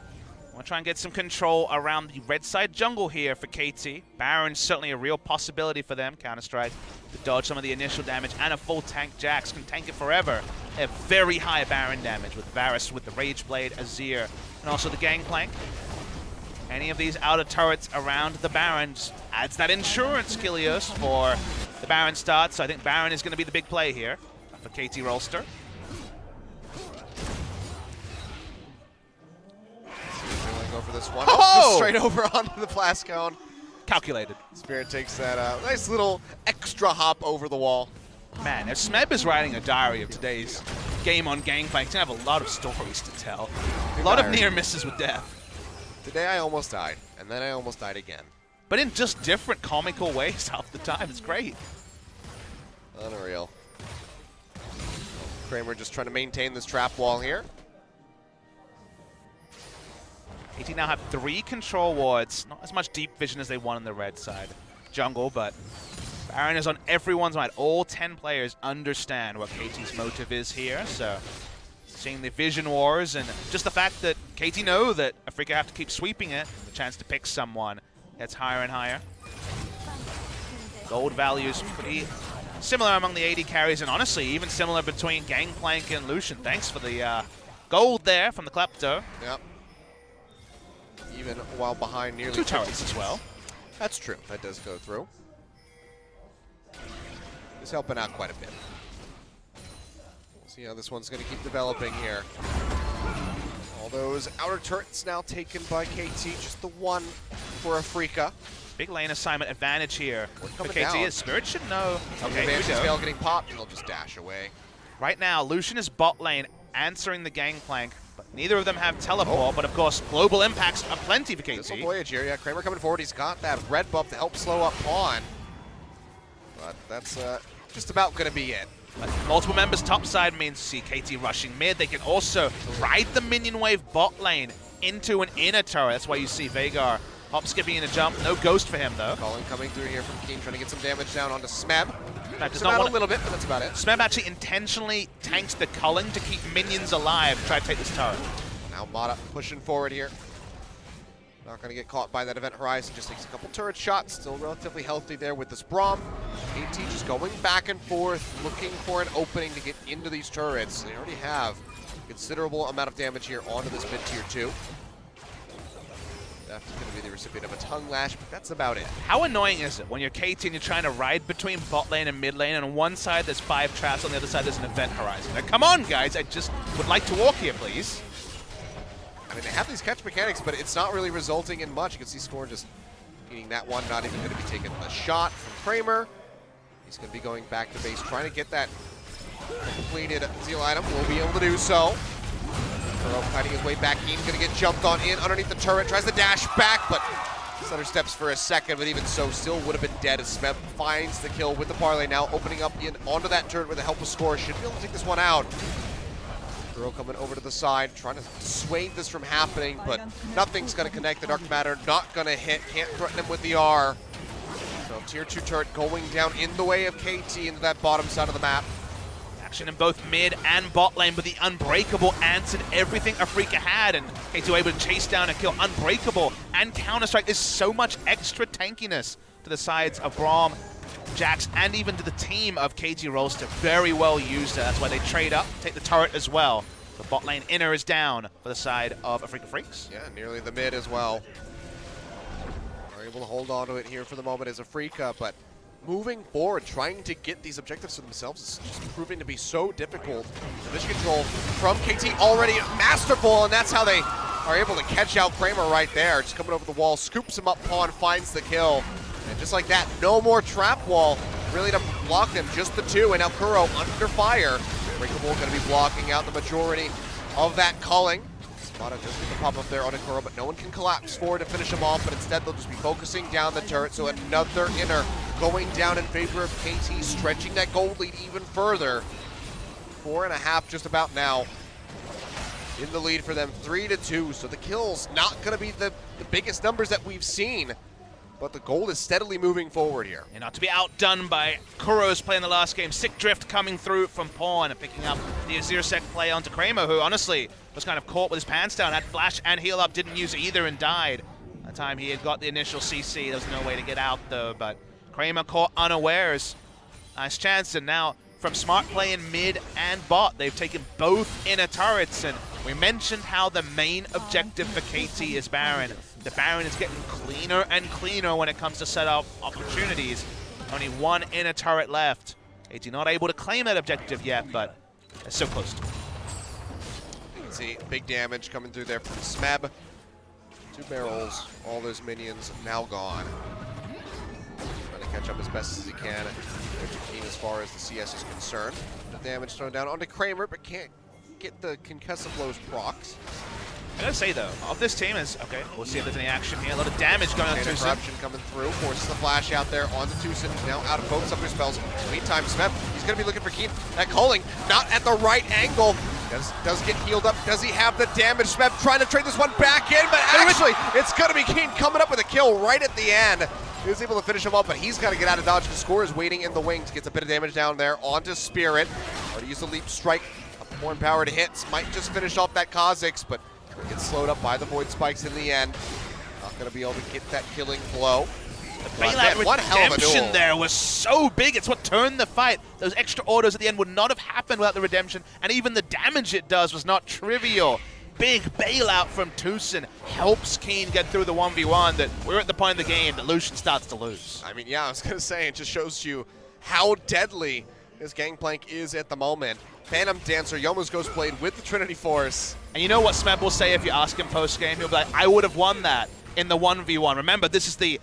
Want to try and get some control around the red side jungle here for KT. Baron's certainly a real possibility for them. Counter-Strike to dodge some of the initial damage, and a full tank Jax can tank it forever. They have very high Baron damage with Varus, with the Rage Blade, Azir, and also the Gangplank. Any of these outer turrets around the Baron just adds that insurance, Kilios, for the Baron start. So I think Baron is going to be the big play here for KT Rolster. Go for this one. Oh! Just straight over onto the blast cone. Calculated. Spirit takes that nice little extra hop over the wall. Man, if Smeb is writing a diary of today's game on Gangplank, he's going to have a lot of stories to tell. A lot of near misses with death. Today I almost died, and then I almost died again. But in just different comical ways half the time. It's great. Unreal. Kramer just trying to maintain this trap wall here. KT now have 3 control wards. Not as much deep vision as they want on the red side jungle, but Baron is on everyone's mind. All 10 players understand what KT's motive is here, so seeing the vision wars and just the fact that KT know that Afreeca have to keep sweeping it, the chance to pick someone gets higher and higher. Gold values pretty similar among the AD carries, and honestly, even similar between Gangplank and Lucian. Thanks for the gold there from the Klepto. Yep. Even while behind nearly 2 turrets as well. That's true. That does go through. He's helping out quite a bit. We'll see how this one's going to keep developing here. All those outer turrets now taken by KT. Just the one for Afreeca. Big lane assignment advantage here for KT. Down. Spirit should know. Okay, here we Advantage is go. Veil getting popped, and he'll just dash away. Right now, Lucian is bot lane answering the Gangplank, but neither of them have teleport, but of course, global impacts are plenty for KT. This will voyage here. Yeah, Kramer coming forward. He's got that red buff to help slow up pawn. But that's just about going to be it. But multiple members topside means see KT rushing mid. They can also ride the minion wave bot lane into an inner turret. That's why you see Veigar hop skipping in a jump. No ghost for him though. Calling coming through here from Kiin, trying to get some damage down onto Smeb. Does Not not a want little bit, but that's about it. Smeb actually intentionally tanks the culling to keep minions alive to try to take this turret. Now Mata pushing forward here. Not going to get caught by that event horizon. Just takes a couple turret shots. Still relatively healthy there with this Braum. KT just going back and forth, looking for an opening to get into these turrets. They already have a considerable amount of damage here onto this mid-tier 2. Deft is going to be the recipient of a tongue lash, but that's about it. How annoying is it when you're KT and you're trying to ride between bot lane and mid lane, and on one side there's 5 traps, on the other side there's an event horizon? Now, come on, guys, I just would like to walk here, please. I mean, they have these catch mechanics, but it's not really resulting in much. You can see Scorn just beating that one, not even going to be taking a shot from Kramer. He's going to be going back to base, trying to get that completed Zeal item. Will be able to do so. Kuro fighting his way back in, going to get jumped on in underneath the turret, tries to dash back, but stutter steps for a second, but even so, still would have been dead as Smeb finds the kill with the parlay now, opening up in onto that turret with the help of Score. Should be able to take this one out. Kuro coming over to the side, trying to dissuade this from happening, but nothing's going to connect. The Dark Matter not going to hit, can't threaten him with the R. So tier 2 turret going down in the way of KT into that bottom side of the map. Action in both mid and bot lane, but the Unbreakable answered everything Afreeca had, and KT were able to chase down and kill Unbreakable and Counter-Strike. There's so much extra tankiness to the sides of Braum, Jax, and even to the team of KT Rolster. Very well used. That's why they trade up, take the turret as well. The bot lane inner is down for the side of Afreeca Freecs. Yeah, nearly the mid as well. Are able to hold on to it here for the moment as Afreeca, but moving forward, trying to get these objectives for themselves is just proving to be so difficult. The vision control from KT already masterful, and that's how they are able to catch out Kramer right there. Just coming over the wall, scoops him up, pawn, finds the kill. And just like that, no more trap wall really to block them, just the 2, and now Kuro under fire. Breakable going to be blocking out the majority of that culling. Mata just get the pop up there on Kuro, but no one can collapse forward to finish him off, but instead they'll just be focusing down the turret, so another inner going down in favor of KT, stretching that gold lead even further. 4.5 just about now in the lead for them, 3-2, so the kills not going to be the biggest numbers that we've seen but the gold is steadily moving forward here. And not to be outdone by Kuro's play in the last game. Sick drift coming through from Pawn and picking up the Azir sec play onto Kramer, who honestly was kind of caught with his pants down, had flash and heal up, didn't use either and died. That time he had got the initial CC, there was no way to get out though, but Kramer caught unawares. Nice chance, and now from smart play in mid and bot, they've taken both inner turrets, and we mentioned how the main objective for KT is Baron. The Baron is getting cleaner and cleaner when it comes to set up opportunities. Only one inner turret left. KT not able to claim that objective yet, but they're so close to it. You can see big damage coming through there from Smeb. 2 barrels, all those minions now gone. Trying to catch up as best as he can. Kiin as far as the CS is concerned. The damage thrown down onto Kramer, but can't get the concussive blows procs. I gotta say though, of this team is, okay, we'll see if there's any action here. A lot of damage going on to TusiN. Corruption coming through, forces the flash out there onto TusiN, now out of both of their spells. Meantime, Smeb, he's gonna be looking for Kiin. That calling, not at the right angle. Does get healed up, does he have the damage? Smeb trying to trade this one back in, but actually, it's gonna be Kiin coming up with a kill right at the end. He was able to finish him up, but he's gotta get out of dodge. The score is waiting in the wings, gets a bit of damage down there onto Spirit. Already used the leap strike, a more power to hits, might just finish off that Kha'Zix, but gets slowed up by the Void Spikes in the end. Not going to be able to get that killing blow. The bailout redemption there was so big. It's what turned the fight. Those extra autos at the end would not have happened without the redemption, and even the damage it does was not trivial. Big bailout from TusiN helps Kiin get through the 1v1 that we're at the point of the game that Lucian starts to lose. I mean, yeah, I was going to say, it just shows you how deadly this Gangplank is at the moment. Phantom Dancer, Yomo's Ghostblade with the Trinity Force. And you know what Smeb will say if you ask him post-game? He'll be like, I would have won that in the 1v1. Remember, this is the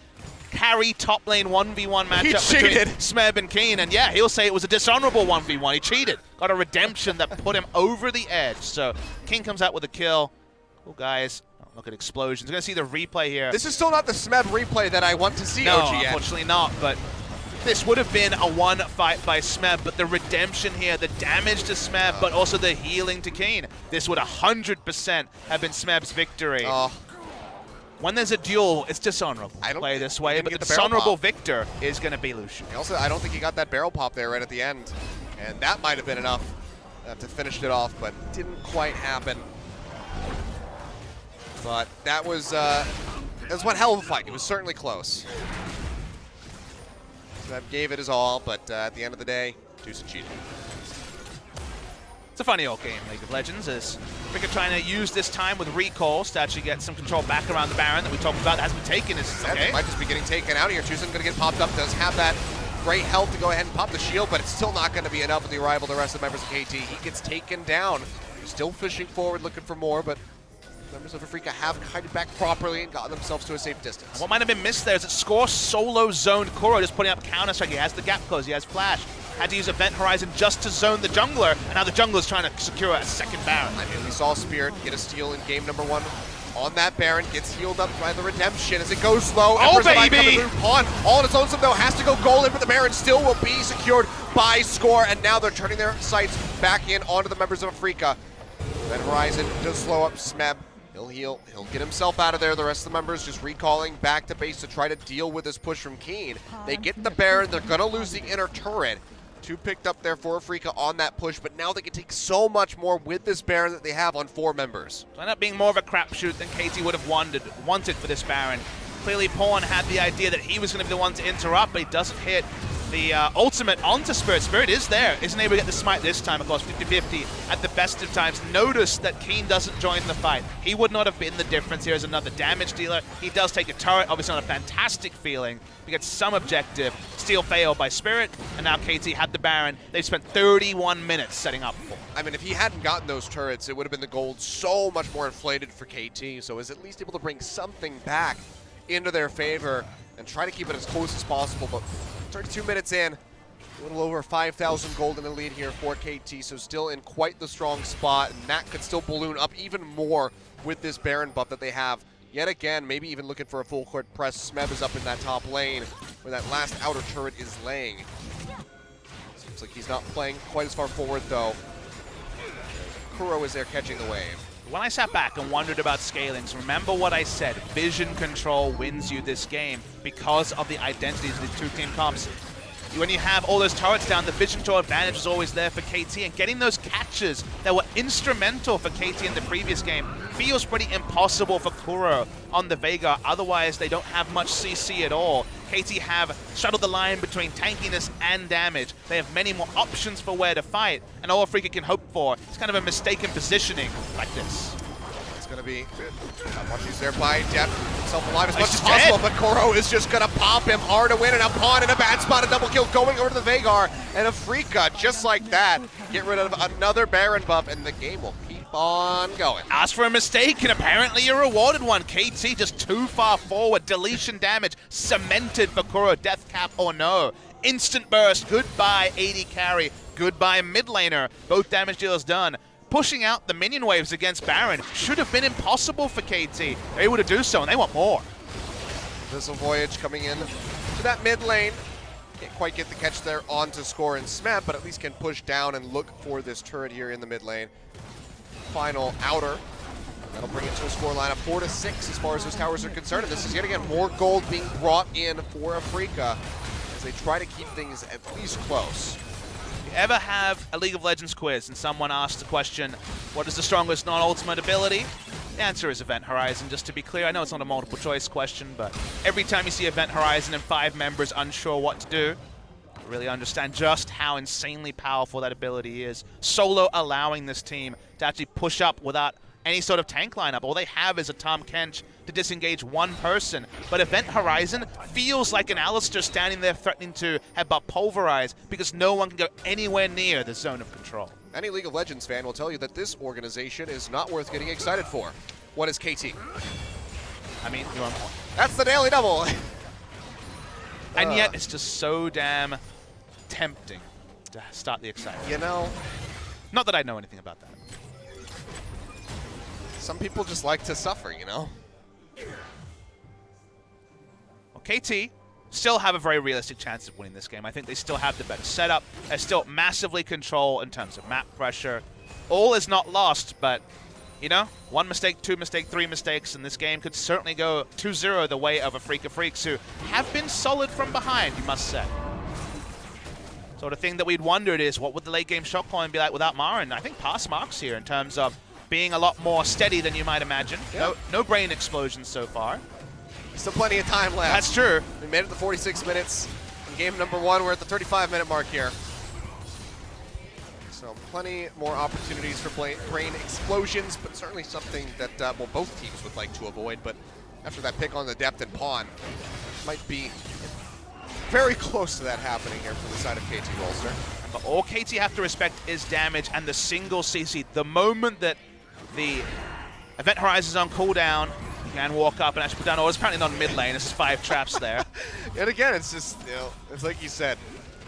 carry top lane 1v1 matchup between Smeb and Kiin. And yeah, he'll say it was a dishonorable 1v1. He cheated. Got a redemption that put him over the edge. So Kiin comes out with a kill. Cool, guys. Look at explosions. We're going to see the replay here. This is still not the Smeb replay that I want to see, no, OGN. Unfortunately not, but this would have been a one fight by Smeb, but the redemption here, the damage to Smeb, but also the healing to Kiin. This would 100% have been Smeb's victory. When there's a duel, it's dishonorable to play this way, but the dishonorable victor is going to be Lucian. Also, I don't think he got that barrel pop there right at the end, and that might have been enough to finish it off, but didn't quite happen. But that was one hell of a fight. It was certainly close. Smeb gave it his all, but at the end of the day, TusiN cheated. It's a funny old game, League of Legends, as Afreeca trying to use this time with recalls to actually get some control back around the Baron that we talked about that has been taken. Okay. Might just be getting taken out here. TusiN going to get popped up. Does have that great health to go ahead and pop the shield, but it's still not going to be enough with the arrival of the rest of the members of KT. He gets taken down. Still fishing forward, looking for more, but members of Afreeca have kited back properly and gotten themselves to a safe distance. What might have been missed there is that Score solo zoned Kuro, just putting up counter-strike. He has the gap close, he has flash. Had to use Event Horizon just to zone the jungler, and now the jungler's trying to secure a second Baron. I mean, we saw Spirit get a steal in game number 1 on that Baron, gets healed up by the redemption as it goes low. Oh, baby! Pawn, all on its own, though, has to go golden, but the Baron still will be secured by Score, and now they're turning their sights back in onto the members of Afreeca. Event Horizon does slow up Smeb. He'll heal, he'll get himself out of there. The rest of the members just recalling back to base to try to deal with this push from Kiin. They get the Baron, they're gonna lose the inner turret. 2 picked up there for Afreeca on that push, but now they can take so much more with this Baron that they have on 4 members. So end up being more of a crapshoot than KT would have wanted for this Baron. Clearly Pawn had the idea that he was gonna be the one to interrupt, but he doesn't hit the ultimate onto Spirit. Spirit is there, isn't able to get the smite this time, of course, 50-50 at the best of times. Notice that Kiin doesn't join the fight. He would not have been the difference here as another damage dealer. He does take a turret, obviously not a fantastic feeling. He gets some objective, steal failed by Spirit, and now KT had the Baron. They've spent 31 minutes setting up for. I mean, if he hadn't gotten those turrets, it would have been the gold so much more inflated for KT, so is at least able to bring something back into their favor and try to keep it as close as possible, but 32 minutes in, a little over 5,000 gold in the lead here for KT, so still in quite the strong spot, and that could still balloon up even more with this Baron buff that they have. Yet again, maybe even looking for a full court press. Smeb is up in that top lane, where that last outer turret is laying. Seems like he's not playing quite as far forward, though. Kuro is there catching the wave. when I sat back and wondered about scalings, remember what I said, vision control wins you this game because of the identities of the two team comps. When you have all those turrets down, the vision control advantage is always there for KT, and getting those catches that were instrumental for KT in the previous game feels pretty impossible for Kuro on the Veigar. Otherwise, they don't have much CC at all. KT have shuttled the line between tankiness and damage. They have many more options for where to fight, and all Afreeca can hope for is kind of a mistaken positioning like this. It's going to be He's there by Deft, himself alive as much as he's possible, dead. but Kuro is just going to pop him hard to win, and a pawn in a bad spot, a double kill going over to the Veigar, and Afreeca, just like that, get rid of another Baron buff, and the game will keep on going. Ask for a mistake, and apparently you rewarded one. KT just too far forward. Deletion damage cemented for Kuro. Death cap or no. Instant burst. Goodbye AD carry. Goodbye mid laner. Both damage dealers done. Pushing out the minion waves against Baron should have been impossible for KT. They're able to do so, and they want more. Vessel Voyage coming in to that mid lane. Can't quite get the catch there onto score and Smeb, but at least can push down and look for this turret here in the mid lane. Final outer. That'll bring it to a score line of 4-6 as far as those towers are concerned. And this is yet again more gold being brought in for Afreeca as they try to keep things at least close. If you ever have a League of Legends quiz and someone asks the question, what is the strongest non-ultimate ability? The answer is Event Horizon. Just to be clear, I know it's not a multiple choice question, but every time you see Event Horizon and 5 members unsure what to do, you really understand just how insanely powerful that ability is. Solo allowing this team to actually push up without any sort of tank lineup. All they have is a Tahm Kench to disengage one person. But Event Horizon feels like an Alistar standing there threatening to have but pulverize because no one can go anywhere near the zone of control. Any League of Legends fan will tell you that this organization is not worth getting excited for. What is KT? I mean, you're on point. That's the daily double. And yet, it's just so damn tempting to start the excitement. You know, Not that I know anything about that. some people just like to suffer, you know? Well, KT still have a very realistic chance of winning this game. I think they still have the better setup. They still massively control in terms of map pressure. All is not lost, but, you know, 1 mistake, 2 mistake, 3 mistakes, and this game could certainly go 2-0 the way of Afreeca Freecs, who have been solid from behind, you must say. Sort of thing that we'd wondered is, what would the late game shot calling be like without Marin? I think pass marks here in terms of being a lot more steady than you might imagine. Yeah. No brain explosions so far. Still plenty of time left. That's true. We made it to 46 minutes. In game number 1, we're at the 35-minute mark here. So plenty more opportunities for brain explosions, but certainly something that well, both teams would like to avoid. But after that pick on the Deft and Pawn, might be very close to that happening here from the side of KT Rolster. But all KT have to respect is damage and the single CC. The moment that the Event Horizon is on cooldown, you can walk up and actually put down orders. Apparently not mid lane, it's 5 traps there. And again, it's just, you know, it's like you said,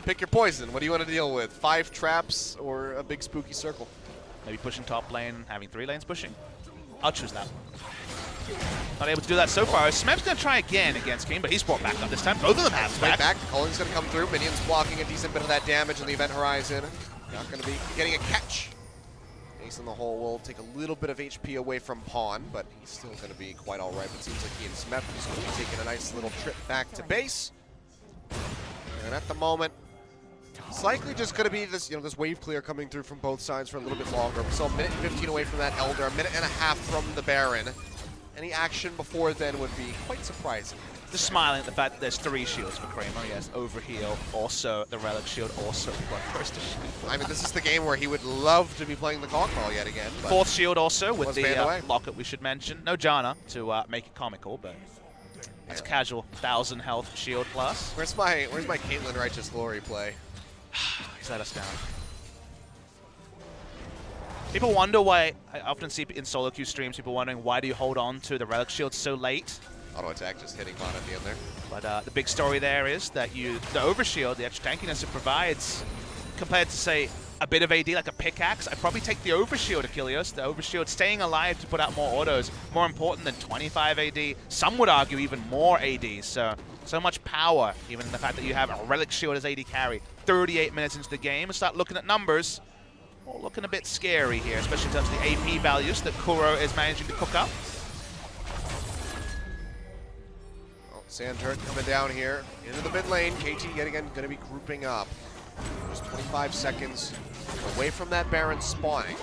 pick your poison. What do you want to deal with? 5 traps or a big spooky circle? Maybe pushing top lane, having 3 lanes pushing. I'll choose that. Not able to do that so far. Smeb's going to try again against Kiin, but he's brought back up this time. Both of them have Right back. back. Calling's going to come through. Minions blocking a decent bit of that damage in the Event Horizon. Not going to be getting a catch. Ace in the hole will take a little bit of HP away from Pawn, but he's still going to be quite all right. But it seems like he and Smeb is going to be taking a nice little trip back to base. And at the moment, it's likely just going to be this, you know, this wave clear coming through from both sides for a little bit longer. We saw a minute and 15 away from that Elder, a minute and a half from the Baron. Any action before then would be quite surprising. Just smiling at the fact that there's 3 shields for Kramer. He has Overheal, also the Relic Shield, also Blood Burst Shield. I mean, this is the game where he would love to be playing the Call Call yet again. But 4th shield also with was the banned away. Locket we should mention. No Janna to make it comical, but that's Yeah. casual 1,000 health shield plus. Where's my Caitlyn Righteous Glory play? He's let us down. People wonder why, I often see in solo queue streams, people wondering why do you hold on to the Relic Shield so late? Auto attack just hitting Bot at the end there. But the big story there is that the Overshield, the extra tankiness it provides, compared to, say, a bit of AD like a pickaxe, I'd probably take the Overshield, Achilles. The Overshield staying alive to put out more autos, more important than 25 AD. Some would argue even more AD. So much power, even in the fact that you have a Relic Shield as AD carry. 38 minutes into the game, and start looking at numbers. all looking a bit scary here, especially in terms of the AP values that Kuro is managing to cook up. Well, Sand Turret coming down here into the mid lane. KT yet again going to be grouping up. Just 25 seconds away from that Baron spawning.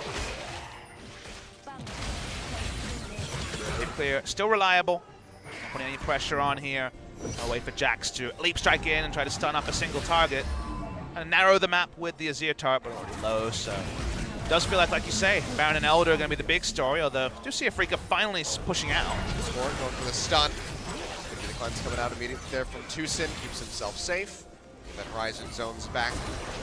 They've clear, still reliable. Not putting any pressure on here. I'll wait for Jax to leap strike in and try to stun up a single target. And narrow the map with the Azir turret, but already low, so it does feel like you say, Baron and Elder are going to be the big story, although I do see Afreeca finally pushing out. Score going for the stun. The cleanse coming out immediately there from TusiN, keeps himself safe. That Horizon zones back.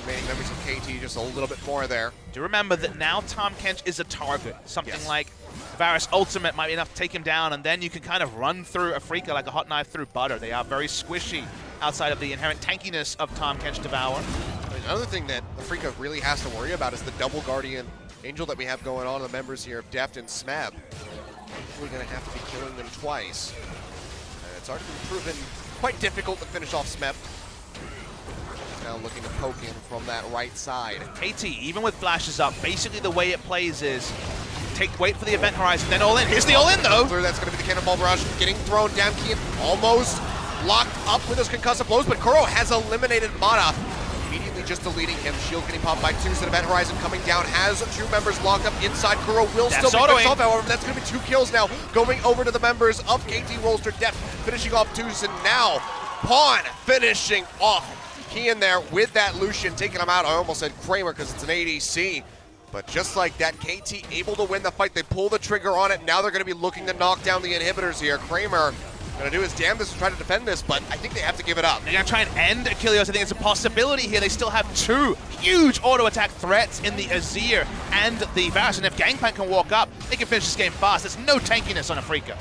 Remaining members of KT just a little bit more there. Do remember that now Tahm Kench is a target. Something Yes. like Varus ultimate might be enough to take him down, and then you can kind of run through Afreeca like a hot knife through butter. They are very squishy outside of the inherent tankiness of Tahm Kench Devour. I mean, another thing that Afreeca really has to worry about is the double Guardian Angel that we have going on, the members here of Deft and Smeb. We're going to have to be killing them twice. And it's already been proven quite difficult to finish off Smeb. Now looking to poke in from that right side. KT, even with flashes up, basically the way it plays is wait for the event horizon, then all in. Here's the all in though. That's going to be the Cannonball Barrage getting thrown down. Kiin almost locked up with those concussive blows, but Kuro has eliminated Mana. Immediately just deleting him. Shield getting popped by TusiN. Event Horizon coming down. Has two members locked up inside. Kuro will still be picked off, however. That's going to be 2 kills now. Going over to the members of KT Rolster. Deft finishing off TusiN now. Pawn finishing off Kiin there with that Lucian, taking him out. I almost said Kramer because it's an ADC. But just like that, KT able to win the fight. They pull the trigger on it. Now they're going to be looking to knock down the inhibitors here. Kramer going to do his damnedest to try to defend this, but I think they have to give it up. They're going to try and end Achilles. I think it's a possibility here. They still have 2 huge auto-attack threats in the Azir and the Varus, and if Gangplank can walk up, they can finish this game fast. There's no tankiness on Afreeca.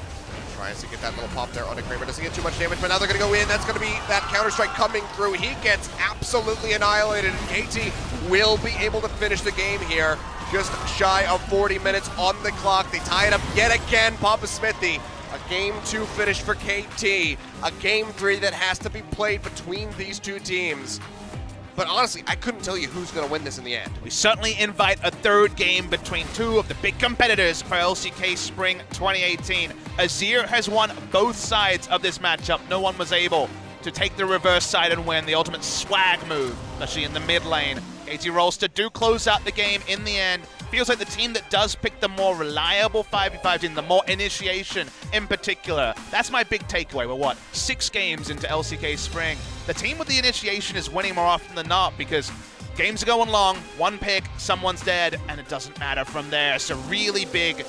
Tries to get that little pop there on Kramer. Doesn't get too much damage, but now they're going to go in. That's going to be that counter-strike coming through. He gets absolutely annihilated, and KT will be able to finish the game here. Just shy of 40 minutes on the clock. They tie it up yet again. Papa Smithy, a Game 2 finish for KT. A Game 3 that has to be played between these two teams. But honestly, I couldn't tell you who's going to win this in the end. We certainly invite a 3rd game between 2 of the big competitors for LCK Spring 2018. Azir has won both sides of this matchup. No one was able to take the reverse side and win the ultimate swag move, especially in the mid lane. KT Rolster do close out the game in the end. Feels like the team that does pick the more reliable 5v5 team, the more initiation in particular. That's my big takeaway. We're what, 6 games into LCK Spring. The team with the initiation is winning more often than not because games are going long, 1 pick, someone's dead, and it doesn't matter from there. It's a really big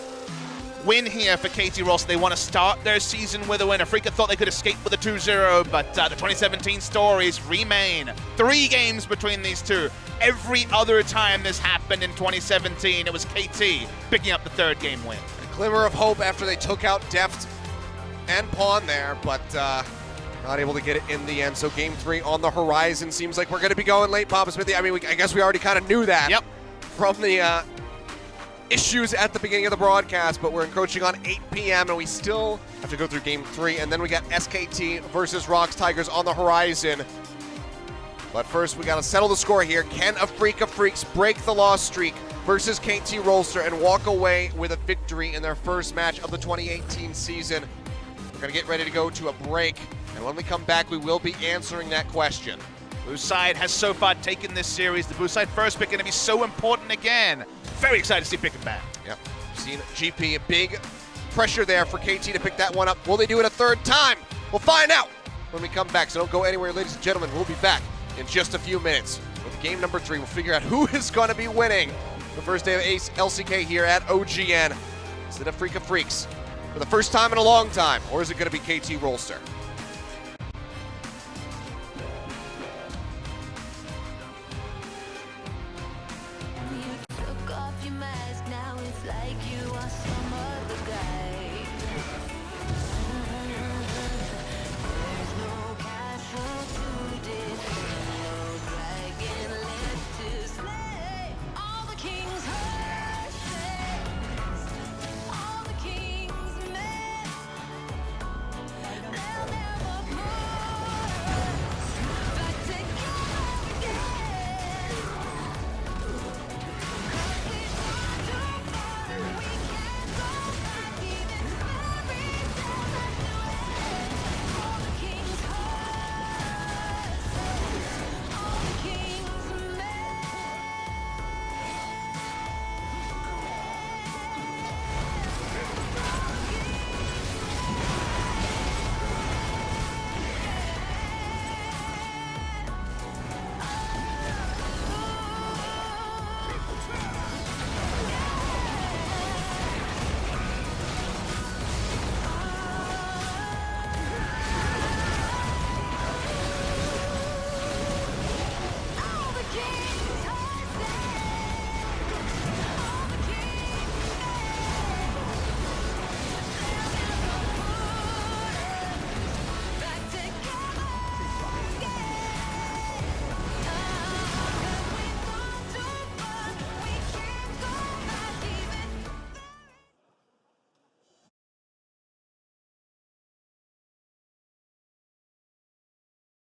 win here for KT Rolster. They want to start their season with a win. Afreeca thought they could escape with a 2-0, but the 2017 stories remain. 3 games between these two. Every other time this happened in 2017, it was KT picking up the 3rd game win. A glimmer of hope after they took out Deft and Pawn there, but not able to get it in the end. So Game 3 on the horizon. Seems like we're going to be going late, Papa Smithy. I mean, I guess we already kind of knew that. Yep. From the issues at the beginning of the broadcast, but we're encroaching on 8 p.m. and we still have to go through Game 3, and then we got SKT versus Rocks Tigers on the horizon. But first, we got to settle the score here. Can Afreeca Freecs break the loss streak versus KT Rolster and walk away with a victory in their first match of the 2018 season? We're going to get ready to go to a break, and when we come back, we will be answering that question. Blue side has so far taken this series. The blue side first pick going to be so important again. Very excited to see pick it back. Yep. Seen GP, a big pressure there for KT to pick that one up. Will they do it a 3rd time? We'll find out when we come back. So don't go anywhere, ladies and gentlemen. We'll be back in just a few minutes with game number 3. We'll figure out who is going to be winning the first day of LCK here at OGN. Is it Afreeca Freecs for the first time in a long time, or is it going to be KT Rolster?